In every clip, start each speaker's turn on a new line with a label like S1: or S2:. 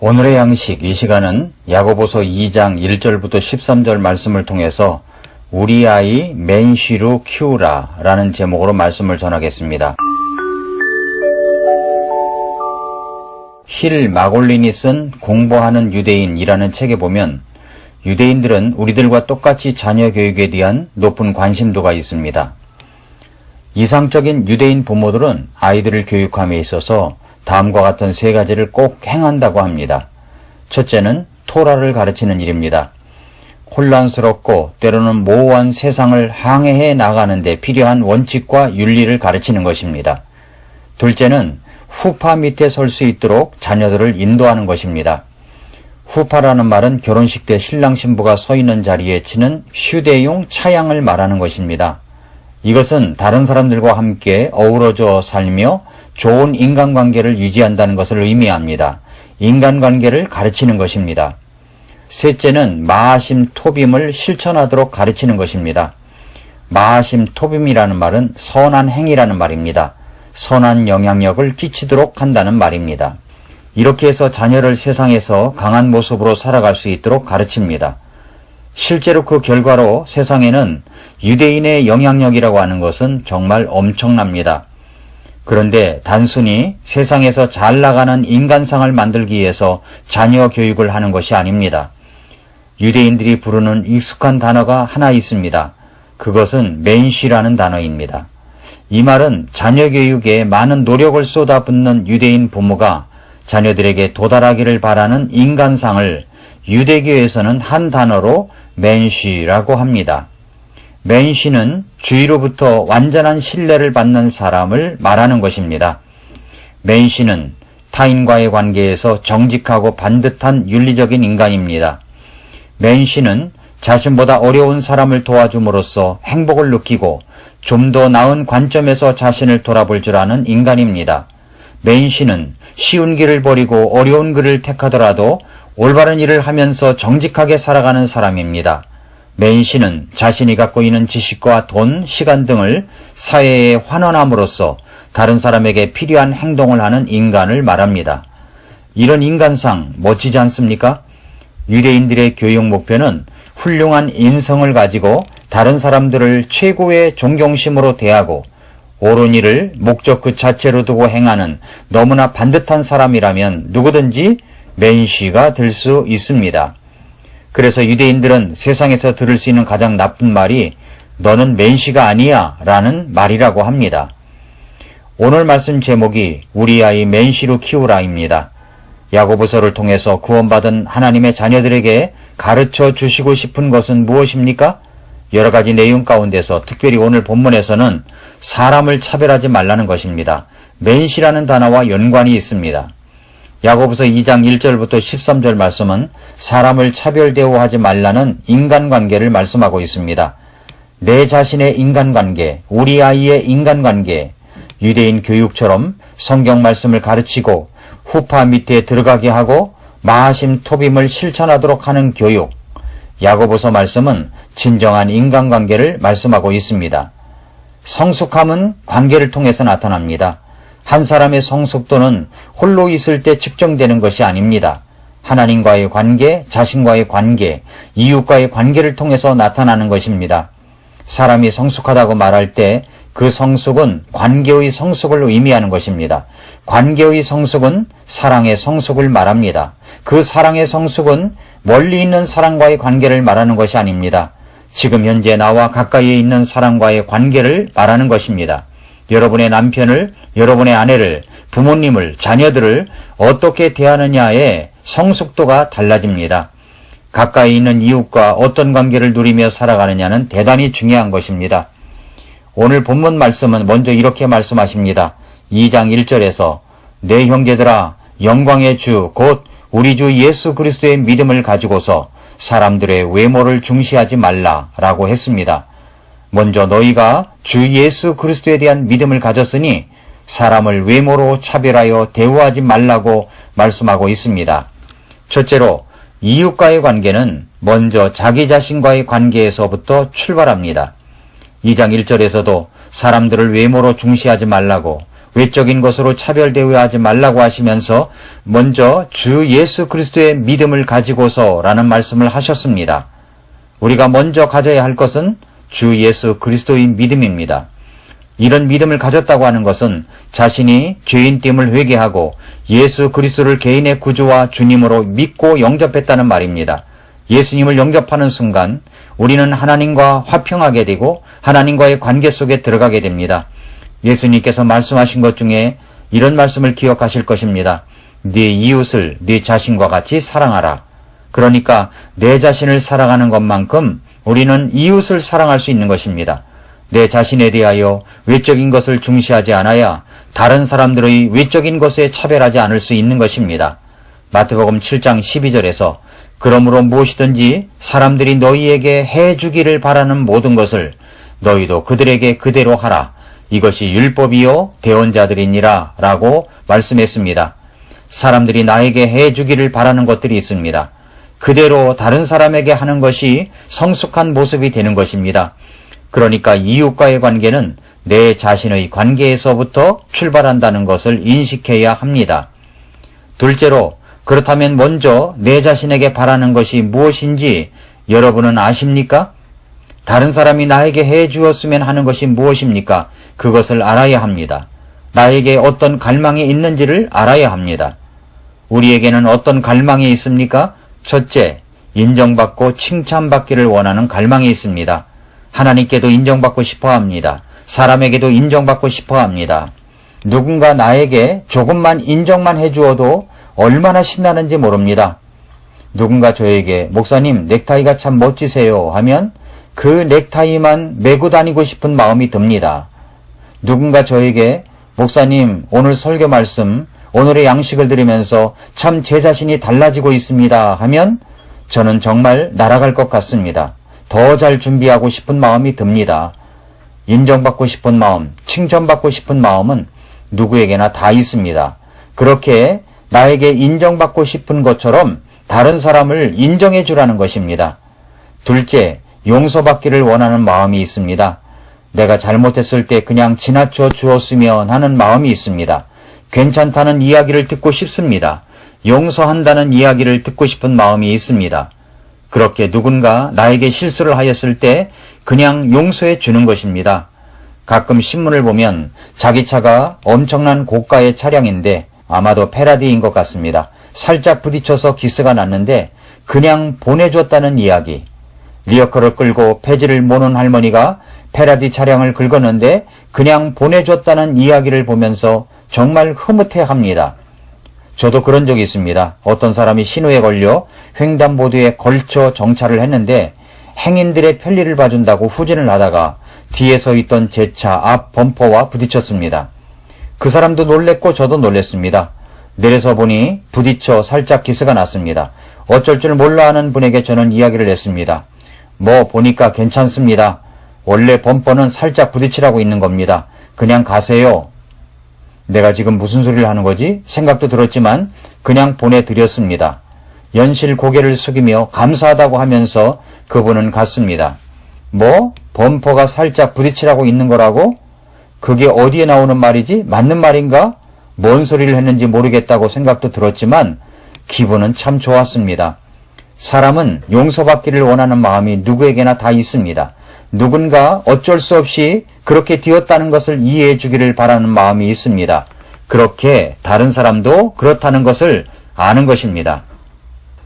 S1: 오늘의 양식 이 시간은 야고보서 2장 1절부터 13절 말씀을 통해서 우리 아이 맨쉬로 키우라 라는 제목으로 말씀을 전하겠습니다. 힐 마골린이 쓴 공부하는 유대인이라는 책에 보면 유대인들은 우리들과 똑같이 자녀 교육에 대한 높은 관심도가 있습니다. 이상적인 유대인 부모들은 아이들을 교육함에 있어서 다음과 같은 세 가지를 꼭 행한다고 합니다. 첫째는 토라를 가르치는 일입니다. 혼란스럽고 때로는 모호한 세상을 항해해 나가는 데 필요한 원칙과 윤리를 가르치는 것입니다. 둘째는 후파 밑에 설 수 있도록 자녀들을 인도하는 것입니다. 후파라는 말은 결혼식 때 신랑 신부가 서 있는 자리에 치는 휴대용 차양을 말하는 것입니다. 이것은 다른 사람들과 함께 어우러져 살며 좋은 인간관계를 유지한다는 것을 의미합니다. 인간관계를 가르치는 것입니다. 셋째는 마하심 토빔을 실천하도록 가르치는 것입니다. 마하심 토빔이라는 말은 선한 행위라는 말입니다. 선한 영향력을 끼치도록 한다는 말입니다. 이렇게 해서 자녀를 세상에서 강한 모습으로 살아갈 수 있도록 가르칩니다. 실제로 그 결과로 세상에는 유대인의 영향력이라고 하는 것은 정말 엄청납니다. 그런데 단순히 세상에서 잘 나가는 인간상을 만들기 위해서 자녀 교육을 하는 것이 아닙니다. 유대인들이 부르는 익숙한 단어가 하나 있습니다. 그것은 맨쉬라는 단어입니다. 이 말은 자녀 교육에 많은 노력을 쏟아붓는 유대인 부모가 자녀들에게 도달하기를 바라는 인간상을 유대교에서는 한 단어로 맨쉬라고 합니다. 맨쉬는 주위로부터 완전한 신뢰를 받는 사람을 말하는 것입니다. 맨쉬는 타인과의 관계에서 정직하고 반듯한 윤리적인 인간입니다. 맨쉬는 자신보다 어려운 사람을 도와줌으로써 행복을 느끼고 좀 더 나은 관점에서 자신을 돌아볼 줄 아는 인간입니다. 맨쉬는 쉬운 길을 버리고 어려운 길을 택하더라도 올바른 일을 하면서 정직하게 살아가는 사람입니다. 맨쉬는 자신이 갖고 있는 지식과 돈, 시간 등을 사회에 환원함으로써 다른 사람에게 필요한 행동을 하는 인간을 말합니다. 이런 인간상 멋지지 않습니까? 유대인들의 교육 목표는 훌륭한 인성을 가지고 다른 사람들을 최고의 존경심으로 대하고 옳은 일을 목적 그 자체로 두고 행하는 너무나 반듯한 사람이라면 누구든지 맨쉬가 될 수 있습니다. 그래서 유대인들은 세상에서 들을 수 있는 가장 나쁜 말이 너는 맨쉬가 아니야 라는 말이라고 합니다. 오늘 말씀 제목이 우리 아이 맨쉬로 키우라입니다. 야고보서를 통해서 구원받은 하나님의 자녀들에게 가르쳐 주시고 싶은 것은 무엇입니까? 여러 가지 내용 가운데서 특별히 오늘 본문에서는 사람을 차별하지 말라는 것입니다. 맨쉬라는 단어와 연관이 있습니다. 야고보서 2장 1절부터 13절 말씀은 사람을 차별 대우하지 말라는 인간관계를 말씀하고 있습니다. 내 자신의 인간관계, 우리 아이의 인간관계, 유대인 교육처럼 성경 말씀을 가르치고 후파 밑에 들어가게 하고 마하심 토빔을 실천하도록 하는 교육, 야고보서 말씀은 진정한 인간관계를 말씀하고 있습니다. 성숙함은 관계를 통해서 나타납니다. 한 사람의 성숙도는 홀로 있을 때 측정되는 것이 아닙니다. 하나님과의 관계, 자신과의 관계, 이웃과의 관계를 통해서 나타나는 것입니다. 사람이 성숙하다고 말할 때 그 성숙은 관계의 성숙을 의미하는 것입니다. 관계의 성숙은 사랑의 성숙을 말합니다. 그 사랑의 성숙은 멀리 있는 사람과의 관계를 말하는 것이 아닙니다. 지금 현재 나와 가까이에 있는 사람과의 관계를 말하는 것입니다. 여러분의 남편을, 여러분의 아내를, 부모님을, 자녀들을 어떻게 대하느냐에 성숙도가 달라집니다. 가까이 있는 이웃과 어떤 관계를 누리며 살아가느냐는 대단히 중요한 것입니다. 오늘 본문 말씀은 먼저 이렇게 말씀하십니다. 2장 1절에서 내 형제들아 영광의 주 곧 우리 주 예수 그리스도의 믿음을 가지고서 사람들의 외모를 중시하지 말라라고 했습니다. 먼저 너희가 주 예수 그리스도에 대한 믿음을 가졌으니 사람을 외모로 차별하여 대우하지 말라고 말씀하고 있습니다. 첫째로 이웃과의 관계는 먼저 자기 자신과의 관계에서부터 출발합니다. 2장 1절에서도 사람들을 외모로 중시하지 말라고 외적인 것으로 차별 대우하지 말라고 하시면서 먼저 주 예수 그리스도의 믿음을 가지고서라는 말씀을 하셨습니다. 우리가 먼저 가져야 할 것은 주 예수 그리스도의 믿음입니다. 이런 믿음을 가졌다고 하는 것은 자신이 죄인됨을 회개하고 예수 그리스도를 개인의 구주와 주님으로 믿고 영접했다는 말입니다. 예수님을 영접하는 순간 우리는 하나님과 화평하게 되고 하나님과의 관계 속에 들어가게 됩니다. 예수님께서 말씀하신 것 중에 이런 말씀을 기억하실 것입니다. 네 이웃을 네 자신과 같이 사랑하라. 그러니까 내 자신을 사랑하는 것만큼 우리는 이웃을 사랑할 수 있는 것입니다. 내 자신에 대하여 외적인 것을 중시하지 않아야 다른 사람들의 외적인 것에 차별하지 않을 수 있는 것입니다. 마태복음 7장 12절에서 그러므로 무엇이든지 사람들이 너희에게 해주기를 바라는 모든 것을 너희도 그들에게 그대로 하라. 이것이 율법이요 대언자들이니라 라고 말씀했습니다. 사람들이 나에게 해주기를 바라는 것들이 있습니다. 그대로 다른 사람에게 하는 것이 성숙한 모습이 되는 것입니다. 그러니까 이웃과의 관계는 내 자신의 관계에서부터 출발한다는 것을 인식해야 합니다. 둘째로, 그렇다면 먼저 내 자신에게 바라는 것이 무엇인지 여러분은 아십니까? 다른 사람이 나에게 해 주었으면 하는 것이 무엇입니까? 그것을 알아야 합니다. 나에게 어떤 갈망이 있는지를 알아야 합니다. 우리에게는 어떤 갈망이 있습니까? 첫째, 인정받고 칭찬받기를 원하는 갈망이 있습니다. 하나님께도 인정받고 싶어 합니다. 사람에게도 인정받고 싶어 합니다. 누군가 나에게 조금만 인정만 해주어도 얼마나 신나는지 모릅니다. 누군가 저에게 목사님 넥타이가 참 멋지세요 하면 그 넥타이만 메고 다니고 싶은 마음이 듭니다. 누군가 저에게 목사님 오늘 설교 말씀 오늘의 양식을 들으면서 참 제 자신이 달라지고 있습니다 하면 저는 정말 날아갈 것 같습니다. 더 잘 준비하고 싶은 마음이 듭니다. 인정받고 싶은 마음, 칭찬받고 싶은 마음은 누구에게나 다 있습니다. 그렇게 나에게 인정받고 싶은 것처럼 다른 사람을 인정해 주라는 것입니다. 둘째, 용서받기를 원하는 마음이 있습니다. 내가 잘못했을 때 그냥 지나쳐 주었으면 하는 마음이 있습니다. 괜찮다는 이야기를 듣고 싶습니다. 용서한다는 이야기를 듣고 싶은 마음이 있습니다. 그렇게 누군가 나에게 실수를 하였을 때 그냥 용서해 주는 것입니다. 가끔 신문을 보면 자기 차가 엄청난 고가의 차량인데 아마도 페라디인 것 같습니다. 살짝 부딪혀서 기스가 났는데 그냥 보내줬다는 이야기. 리어커를 끌고 폐지를 모는 할머니가 페라디 차량을 긁었는데 그냥 보내줬다는 이야기를 보면서 정말 흐뭇해합니다. 저도 그런 적이 있습니다. 어떤 사람이 신호에 걸려 횡단보도에 걸쳐 정차를 했는데 행인들의 편리를 봐준다고 후진을 하다가 뒤에 서 있던 제 차 앞 범퍼와 부딪혔습니다. 그 사람도 놀랬고 저도 놀랬습니다. 내려서 보니 부딪혀 살짝 기스가 났습니다. 어쩔 줄 몰라 하는 분에게 저는 이야기를 했습니다. 뭐 보니까 괜찮습니다. 원래 범퍼는 살짝 부딪히라고 있는 겁니다. 그냥 가세요. 내가 지금 무슨 소리를 하는 거지? 생각도 들었지만 그냥 보내드렸습니다. 연실 고개를 숙이며 감사하다고 하면서 그분은 갔습니다. 뭐? 범퍼가 살짝 부딪히라고 있는 거라고? 그게 어디에 나오는 말이지? 맞는 말인가? 뭔 소리를 했는지 모르겠다고 생각도 들었지만 기분은 참 좋았습니다. 사람은 용서받기를 원하는 마음이 누구에게나 다 있습니다. 누군가 어쩔 수 없이 그렇게 되었다는 것을 이해해 주기를 바라는 마음이 있습니다. 그렇게 다른 사람도 그렇다는 것을 아는 것입니다.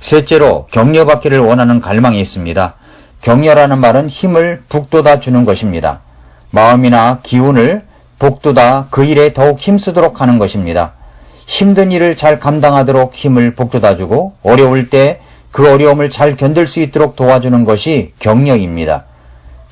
S1: 셋째로 격려받기를 원하는 갈망이 있습니다. 격려라는 말은 힘을 북돋아 주는 것입니다. 마음이나 기운을 북돋아 그 일에 더욱 힘쓰도록 하는 것입니다. 힘든 일을 잘 감당하도록 힘을 북돋아 주고 어려울 때 그 어려움을 잘 견딜 수 있도록 도와주는 것이 격려입니다.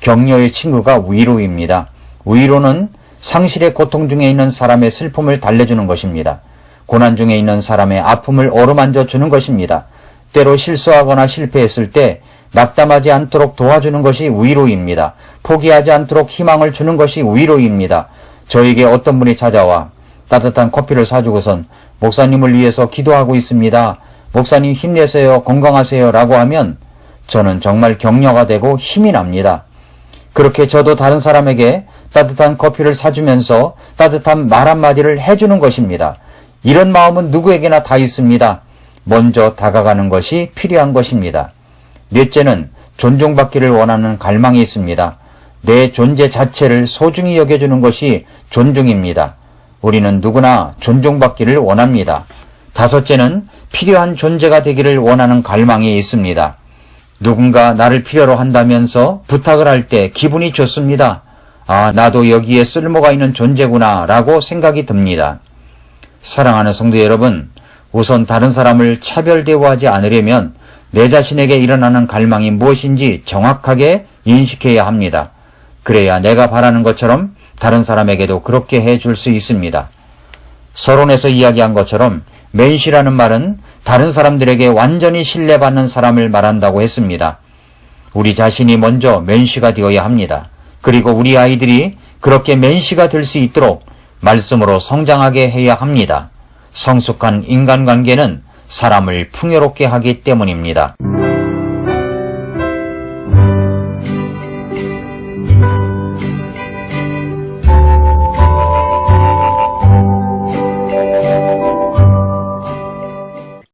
S1: 격려의 친구가 위로입니다. 위로는 상실의 고통 중에 있는 사람의 슬픔을 달래주는 것입니다. 고난 중에 있는 사람의 아픔을 어루만져 주는 것입니다. 때로 실수하거나 실패했을 때 낙담하지 않도록 도와주는 것이 위로입니다. 포기하지 않도록 희망을 주는 것이 위로입니다. 저에게 어떤 분이 찾아와 따뜻한 커피를 사주고선 목사님을 위해서 기도하고 있습니다. 목사님 힘내세요. 건강하세요. 라고 하면 저는 정말 격려가 되고 힘이 납니다. 그렇게 저도 다른 사람에게 따뜻한 커피를 사주면서 따뜻한 말 한마디를 해주는 것입니다. 이런 마음은 누구에게나 다 있습니다. 먼저 다가가는 것이 필요한 것입니다. 넷째는 존중받기를 원하는 갈망이 있습니다. 내 존재 자체를 소중히 여겨주는 것이 존중입니다. 우리는 누구나 존중받기를 원합니다. 다섯째는 필요한 존재가 되기를 원하는 갈망이 있습니다. 누군가 나를 필요로 한다면서 부탁을 할 때 기분이 좋습니다. 아, 나도 여기에 쓸모가 있는 존재구나 라고 생각이 듭니다. 사랑하는 성도 여러분, 우선 다른 사람을 차별 대우하지 않으려면 내 자신에게 일어나는 갈망이 무엇인지 정확하게 인식해야 합니다. 그래야 내가 바라는 것처럼 다른 사람에게도 그렇게 해줄 수 있습니다. 서론에서 이야기한 것처럼 맨시라는 말은 다른 사람들에게 완전히 신뢰받는 사람을 말한다고 했습니다. 우리 자신이 먼저 맨시가 되어야 합니다. 그리고 우리 아이들이 그렇게 맨시가 될 수 있도록 말씀으로 성장하게 해야 합니다. 성숙한 인간관계는 사람을 풍요롭게 하기 때문입니다.